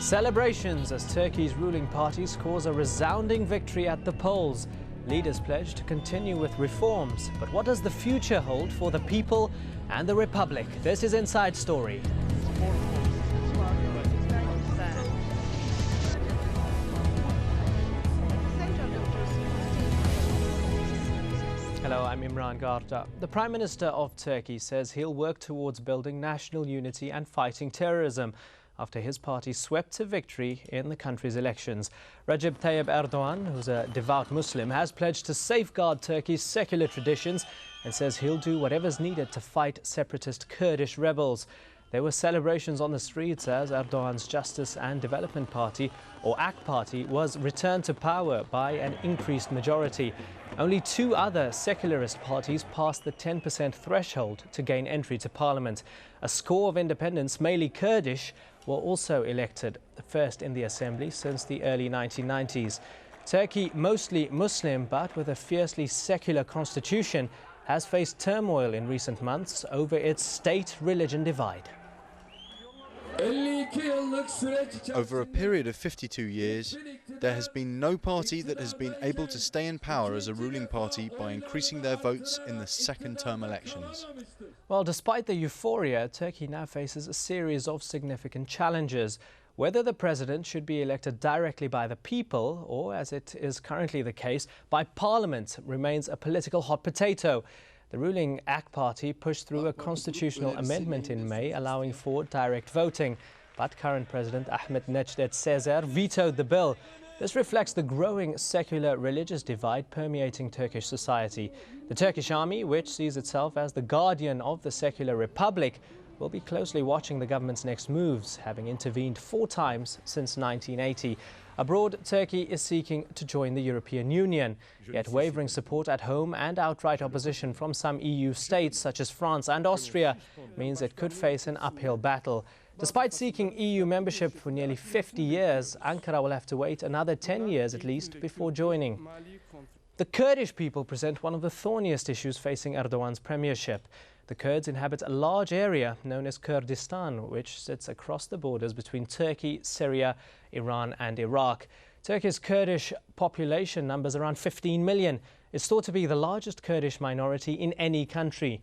Celebrations as Turkey's ruling party scores a resounding victory at the polls. Leaders pledge to continue with reforms. But what does the future hold for the people and the republic? This is Inside Story. Hello, I'm Imran Garda. The Prime Minister of Turkey says he'll work towards building national unity and fighting terrorism after his party swept to victory in the country's elections. Recep Tayyip Erdogan, who's a devout Muslim, has pledged to safeguard Turkey's secular traditions and says he'll do whatever's needed to fight separatist Kurdish rebels. There were celebrations on the streets as Erdogan's Justice and Development Party, or AK Party, was returned to power by an increased majority. Only two other secularist parties passed the 10% threshold to gain entry to parliament. A score of independents, mainly Kurdish, were also elected, the first in the assembly since the early 1990s. Turkey, mostly Muslim but with a fiercely secular constitution, has faced turmoil in recent months over its state-religion divide. Over a period of 52 years, there has been no party that has been able to stay in power as a ruling party by increasing their votes in the second-term elections. Well, despite the euphoria, Turkey now faces a series of significant challenges. Whether the president should be elected directly by the people or, as it is currently the case, by parliament remains a political hot potato. The ruling AK Party pushed through a constitutional amendment in May allowing for direct voting. But current President Ahmet Necdet Sezer vetoed the bill. This reflects the growing secular religious divide permeating Turkish society. The Turkish army, which sees itself as the guardian of the secular republic, will be closely watching the government's next moves, having intervened 4 times since 1980. Abroad, Turkey is seeking to join the European Union. Yet wavering support at home and outright opposition from some EU states, such as France and Austria, means it could face an uphill battle. Despite seeking EU membership for nearly 50 years, Ankara will have to wait another 10 years at least before joining. The Kurdish people present one of the thorniest issues facing Erdogan's premiership. The Kurds inhabit a large area known as Kurdistan, which sits across the borders between Turkey, Syria, Iran and Iraq. Turkey's Kurdish population numbers around 15 million. It's thought to be the largest Kurdish minority in any country.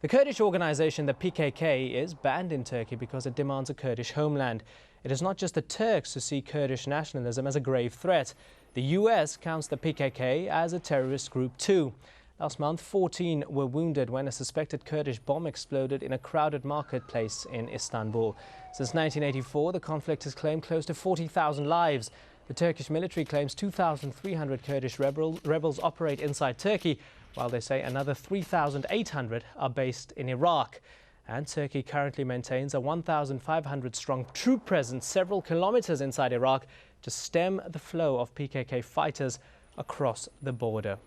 The Kurdish organization, the PKK, is banned in Turkey because it demands a Kurdish homeland. It is not just the Turks who see Kurdish nationalism as a grave threat. The US counts the PKK as a terrorist group too. Last month, 14 were wounded when a suspected Kurdish bomb exploded in a crowded marketplace in Istanbul. Since 1984, the conflict has claimed close to 40,000 lives. The Turkish military claims 2,300 Kurdish rebels operate inside Turkey, while they say another 3,800 are based in Iraq. And Turkey currently maintains a 1,500-strong troop presence several kilometers inside Iraq to stem the flow of PKK fighters across the border.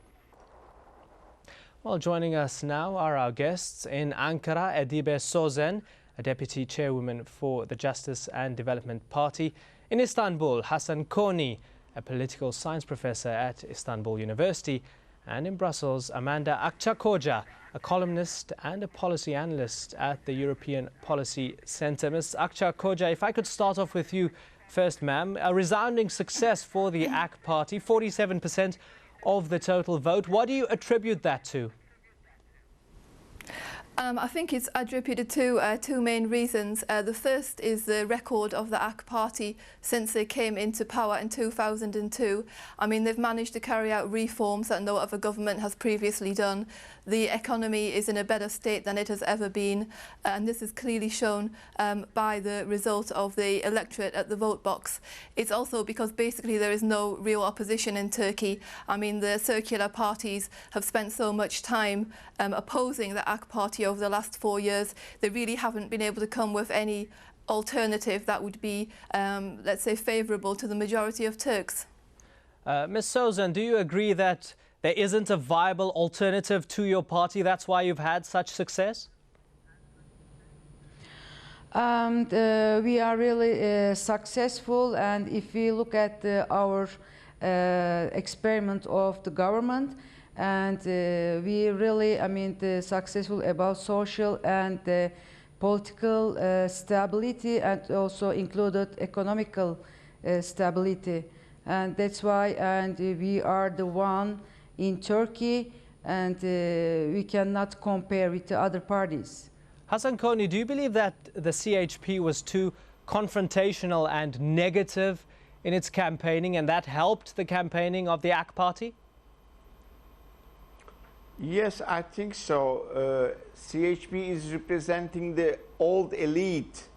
Well, joining us now are our guests in Ankara, Edibe Sözen, a deputy chairwoman for the Justice and Development Party. In Istanbul, Hasan Koni, a political science professor at Istanbul University. And in Brussels, Amanda Akçakoca, a columnist and a policy analyst at the European Policy Centre. Ms. Akçakoca, if I could start off with you first, ma'am. A resounding success for the AK Party, 47% of the total vote. What do you attribute that to? I think it's attributed to 2 main reasons. The first is the record of the AK Party since they came into power in 2002. I mean, they've managed to carry out reforms that no other government has previously done. The economy is in a better state than it has ever been, and this is clearly shown by the result of the electorate at the vote box. It's also because basically there is no real opposition in Turkey. I mean, the secular parties have spent so much time opposing the AK Party over the last 4 years. They really haven't been able to come with any alternative that would be, let's say, favourable to the majority of Turks. Ms. Sözen, do you agree that there isn't a viable alternative to your party? That's why you've had such success? We are really successful, and if we look at our experiment of the government, and we really, successful about social and political stability and also included economical stability. And that's why we are the one in Turkey, and we cannot compare with the other parties. Hasan Koni, do you believe that the CHP was too confrontational and negative in its campaigning, and that helped the campaigning of the AK party? Yes, I think so. CHP is representing the old elite,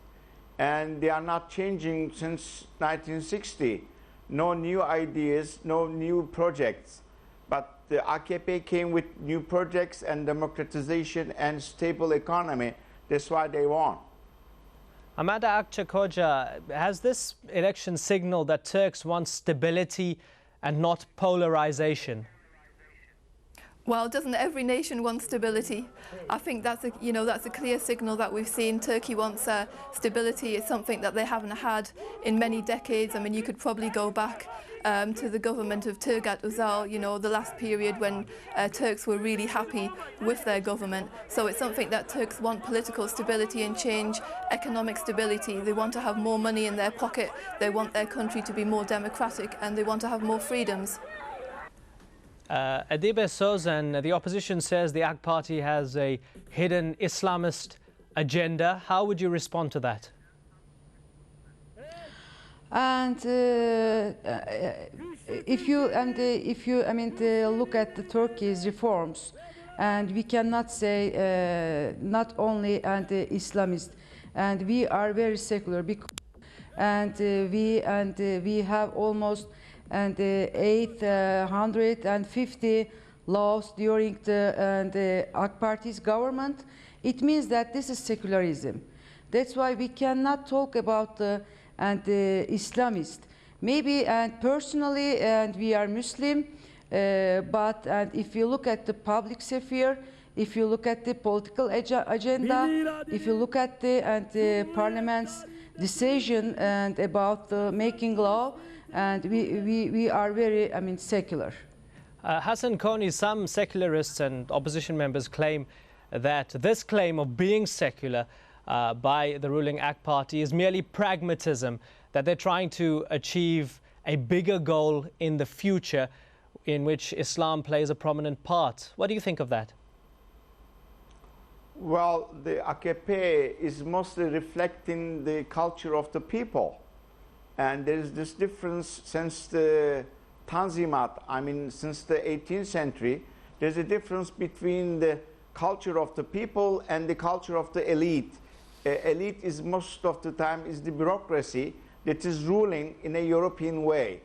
and they are not changing since 1960. No new ideas, no new projects. But the AKP came with new projects and democratization and stable economy. That's why they won. Amanda Akçakoca, has this election signaled that Turks want stability and not polarization? Well, doesn't every nation want stability? I think that's a clear signal that we've seen. Turkey wants stability. It's something that they haven't had in many decades. I mean, you could probably go back to the government of Turgut Özal, the last period when Turks were really happy with their government. So it's something that Turks want: political stability and change, economic stability. They want to have more money in their pocket. They want their country to be more democratic, and they want to have more freedoms. Adibe Sozan, the opposition says the AK party has a hidden Islamist agenda. How would you respond to that? And if you look at the Turkey's reforms, and we cannot say not only anti-Islamist, and we are very secular, and we have almost 850 laws during the AK party's government. It means that this is secularism. That's why we cannot talk about the Islamist. Maybe, and personally, and we are Muslim, but if you look at the public sphere, if you look at the political agenda, if you look at the parliament's decision and about making law, and we are very, secular. Hasan Koni, some secularists and opposition members claim that this claim of being secular by the ruling AK party is merely pragmatism, that they're trying to achieve a bigger goal in the future in which Islam plays a prominent part. What do you think of that? Well, the AKP is mostly reflecting the culture of the people. And there is this difference since the Tanzimat, since the 18th century, there's a difference between the culture of the people and the culture of the elite. Elite is most of the time is the bureaucracy that is ruling in a European way.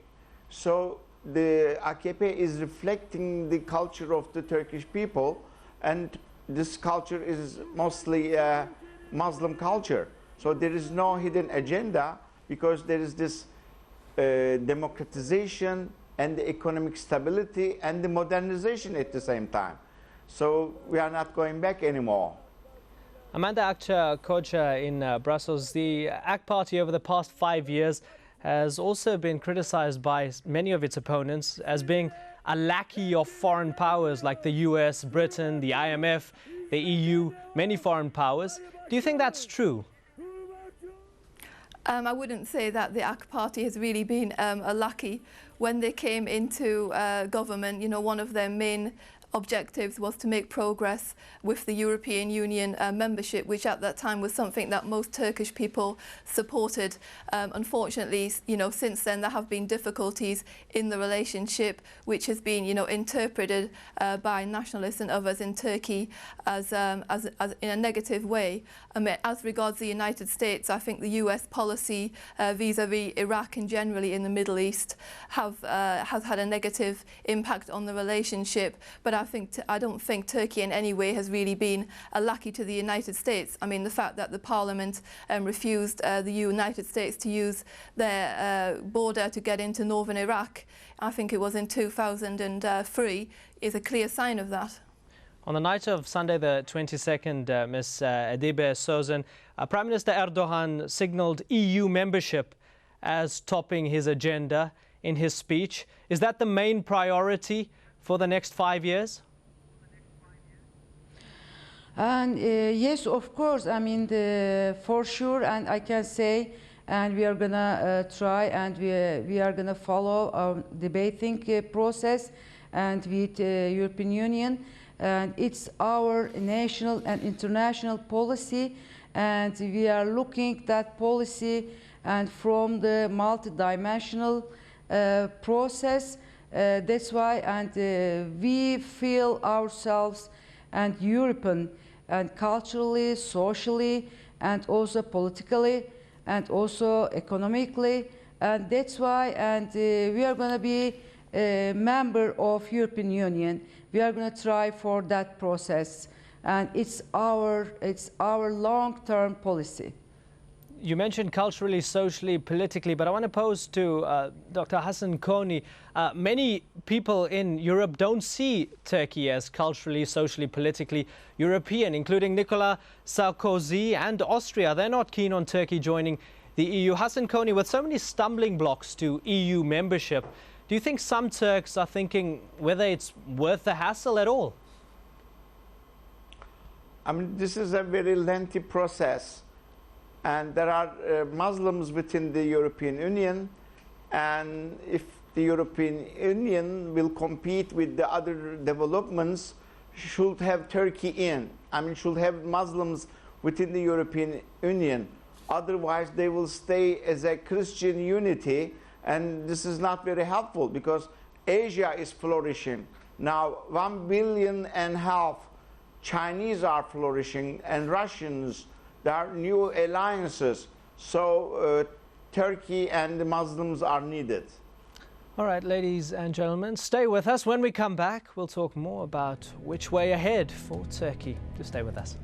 So the AKP is reflecting the culture of the Turkish people, and this culture is mostly Muslim culture. So there is no hidden agenda, because there is this democratization and the economic stability and the modernization at the same time. So we are not going back anymore. Amanda Akçakoca in Brussels, the AK party over the past 5 years has also been criticized by many of its opponents as being a lackey of foreign powers like the US, Britain, the IMF, the EU, many foreign powers. Do you think that's true? I wouldn't say that the AK party has really been a lackey. When they came into government, one of their main objectives was to make progress with the European Union membership, which at that time was something that most Turkish people supported. Unfortunately, since then there have been difficulties in the relationship, which has been, interpreted by nationalists and others in Turkey as in a negative way. As regards the United States, I think the US policy vis-à-vis Iraq and generally in the Middle East has had a negative impact on the relationship. But I don't think Turkey in any way has really been a lackey to the United States. The fact that the Parliament refused the United States to use their border to get into northern Iraq, I think it was in 2003, is a clear sign of that. On the night of Sunday the 22nd, Ms. Adibe Sozan, Prime Minister Erdogan signalled EU membership as topping his agenda in his speech. Is that the main priority for the next 5 years? And yes, of course, I mean, for sure, and I can say, and we are gonna try, and we are gonna follow our debating process and with European Union, and it's our national and international policy, and we are looking that policy and from the multidimensional process. That's why, and we feel ourselves and European and culturally, socially, and also politically, and also economically, and that's why, and we are going to be a member of European Union. We are going to try for that process, and it's our long-term policy. You mentioned culturally, socially, politically, but I want to pose to Dr. Hassan Koni. Many people in Europe don't see Turkey as culturally, socially, politically European, including Nicolas Sarkozy and Austria. They're not keen on Turkey joining the EU. Hassan Koni, with so many stumbling blocks to EU membership, do you think some Turks are thinking whether it's worth the hassle at all? I mean, this is a very lengthy process. And there are Muslims within the European Union, and if the European Union will compete with the other developments, should have Turkey in. I mean, should have Muslims within the European Union. Otherwise, they will stay as a Christian unity, and this is not very helpful because Asia is flourishing. Now, 1.5 billion Chinese are flourishing, and Russians. There are new alliances, so Turkey and the Muslims are needed. All right, ladies and gentlemen, stay with us. When we come back, we'll talk more about which way ahead for Turkey. Just stay with us.